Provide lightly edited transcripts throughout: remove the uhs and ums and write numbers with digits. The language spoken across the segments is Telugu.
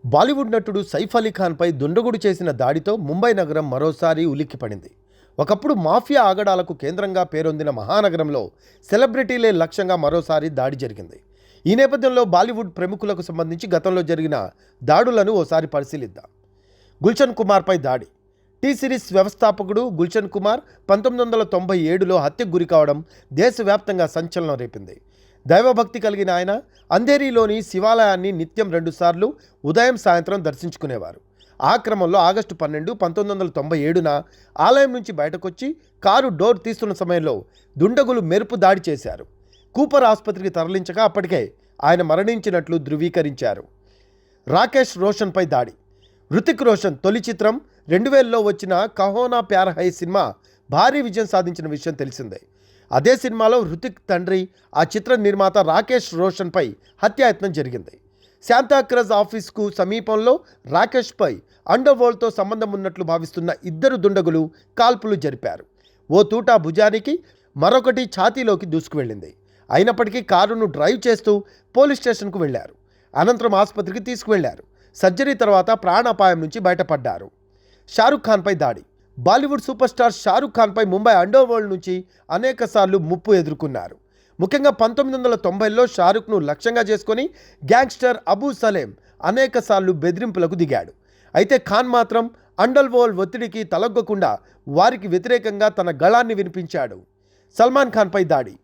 బాలీవుడ్ నటుడు సైఫ్ అలీ ఖాన్పై దుండగుడు చేసిన దాడితో ముంబై నగరం మరోసారి ఉలిక్కిపడింది. ఒకప్పుడు మాఫియా ఆగడాలకు కేంద్రంగా పేరొందిన మహానగరంలో సెలబ్రిటీలే లక్ష్యంగా మరోసారి దాడి జరిగింది. ఈ నేపథ్యంలో బాలీవుడ్ ప్రముఖులకు సంబంధించి గతంలో జరిగిన దాడులను ఓసారి పరిశీలిద్దాం. గుల్షన్ కుమార్పై దాడి. టీ సిరీస్ వ్యవస్థాపకుడు గుల్షన్ కుమార్ 1997లో హత్యకు గురి కావడం దేశవ్యాప్తంగా సంచలనం రేపింది. దైవభక్తి కలిగిన ఆయన అంధేరీలోని శివాలయాన్ని నిత్యం 2 సార్లు ఉదయం సాయంత్రం దర్శించుకునేవారు. ఆ క్రమంలో ఆగస్టు 12, 1997న ఆలయం నుంచి బయటకొచ్చి కారు డోర్ తీస్తున్న సమయంలో దుండగులు మెరుపు దాడి చేశారు. కూపర్ ఆసుపత్రికి తరలించగా అప్పటికే ఆయన మరణించినట్లు ధృవీకరించారు. రాకేష్ రోషన్పై దాడి. హృతిక్ రోషన్ తొలి చిత్రం 2000లో వచ్చిన కహోనా ప్యార్ హై సినిమా భారీ విజయం సాధించిన విషయం తెలిసిందే. అదే సినిమాలో హృతిక్ తండ్రి, ఆ చిత్ర నిర్మాత రాకేష్ రోషన్పై హత్యాయత్నం జరిగింది. శాంతాక్రజ్ ఆఫీస్కు సమీపంలో రాకేష్పై అండర్వరల్డ్తో సంబంధం ఉన్నట్లు భావిస్తున్న ఇద్దరు దుండగులు కాల్పులు జరిపారు. ఓ తూటా భుజానికి, మరొకటి ఛాతీలోకి దూసుకువెళ్ళింది. అయినప్పటికీ కారును డ్రైవ్ చేస్తూ పోలీస్ స్టేషన్కు వెళ్లారు. అనంతరం ఆసుపత్రికి తీసుకువెళ్లారు. సర్జరీ తర్వాత ప్రాణాపాయం నుంచి బయటపడ్డారు. షారుఖ్ ఖాన్పై దాడి. బాలీవుడ్ సూపర్ స్టార్ షారుఖ్ ఖాన్పై ముంబై అండర్వరల్డ్ నుంచి అనేకసార్లు ముప్పు ఎదుర్కొన్నారు. ముఖ్యంగా 1990లో షారుఖ్ను లక్ష్యంగా చేసుకొని గ్యాంగ్స్టర్ అబూ సలేం అనేకసార్లు బెదిరింపులకు దిగాడు. అయితే ఖాన్ మాత్రం అండర్వరల్డ్ ఒత్తిడికి తలొగ్గకుండా వారికి వ్యతిరేకంగా తన గళాన్ని వినిపించాడు. సల్మాన్ ఖాన్పై దాడి.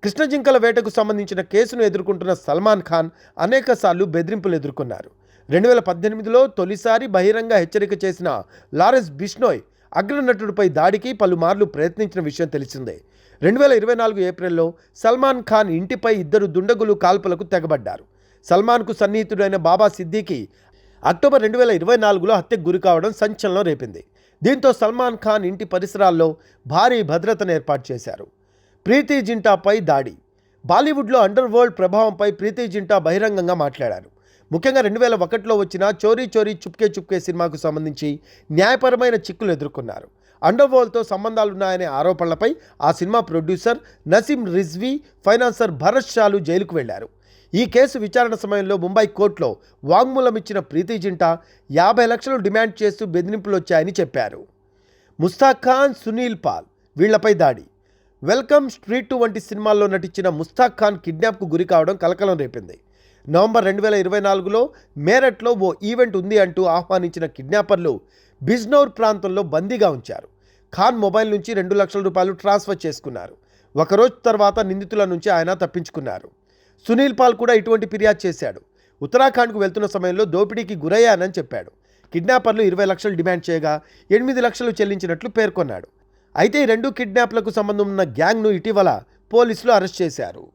కృష్ణజింకల వేటకు సంబంధించిన కేసును ఎదుర్కొంటున్న సల్మాన్ ఖాన్ అనేకసార్లు బెదిరింపులు ఎదుర్కొన్నారు. 2018లో తొలిసారి బహిరంగ హెచ్చరిక చేసిన లారెన్స్ బిష్నోయ్ అగ్రనటుడిపై దాడికి పలుమార్లు ప్రయత్నించిన విషయం తెలిసిందే. 2024 ఏప్రిల్లో సల్మాన్ ఖాన్ ఇంటిపై ఇద్దరు దుండగులు కాల్పులకు తెగబడ్డారు. సల్మాన్కు సన్నిహితుడైన బాబా సిద్దికీ అక్టోబర్ 2024లో హత్యకు గురి కావడం సంచలనం రేపింది. దీంతో సల్మాన్ ఖాన్ ఇంటి పరిసరాల్లో భారీ భద్రతను ఏర్పాటు చేశారు. ప్రీతి జింటాపై దాడి. బాలీవుడ్లో అండర్వరల్డ్ ప్రభావంపై ప్రీతి జింటా బహిరంగంగా మాట్లాడారు. ముఖ్యంగా 2001లో వచ్చిన చోరీ చోరీ చుప్కే చుప్కే సినిమాకు సంబంధించి న్యాయపరమైన చిక్కులు ఎదుర్కొన్నారు. అండర్వరల్డ్తో సంబంధాలున్నాయనే ఆరోపణలపై ఆ cinema producer Nasim Rizvi, financier Bharat షాలు జైలుకు వెళ్లారు. ఈ కేసు విచారణ సమయంలో ముంబై కోర్టులో వాంగ్మూలం ఇచ్చిన ప్రీతి జింటా 50 లక్షలు డిమాండ్ చేస్తూ బెదిరింపులు వచ్చాయని చెప్పారు. ముస్తాక్ ఖాన్, సునీల్ పాల్ వీళ్లపై దాడి. వెల్కమ్, స్ట్రీట్ 2 వంటి సినిమాల్లో నటించిన ముస్తాక్ ఖాన్ కిడ్నాప్కు గురి కావడం కలకలం రేపింది. నవంబర్ 2024లో మేరట్లో ఓ ఈవెంట్ ఉంది అంటూ ఆహ్వానించిన కిడ్నాపర్లు బిజ్నౌర్ ప్రాంతంలో బందీగా ఉంచారు. ఖాన్ మొబైల్ నుంచి 2 లక్షల రూపాయలు ట్రాన్స్ఫర్ చేసుకున్నారు. ఒకరోజు తర్వాత నిందితుల నుంచి ఆయన తప్పించుకున్నారు. సునీల్ పాల్ కూడా ఇటువంటి ఫిర్యాదు చేశాడు. ఉత్తరాఖండ్కు వెళ్తున్న సమయంలో దోపిడీకి గురయ్యానని చెప్పాడు. కిడ్నాపర్లు 20 లక్షలు డిమాండ్ చేయగా 8 లక్షలు చెల్లించినట్లు పేర్కొన్నాడు. అయితే ఈ 2 కిడ్నాప్లకు సంబంధం ఉన్న గ్యాంగ్ను ఇటీవల పోలీసులు అరెస్ట్ చేశారు.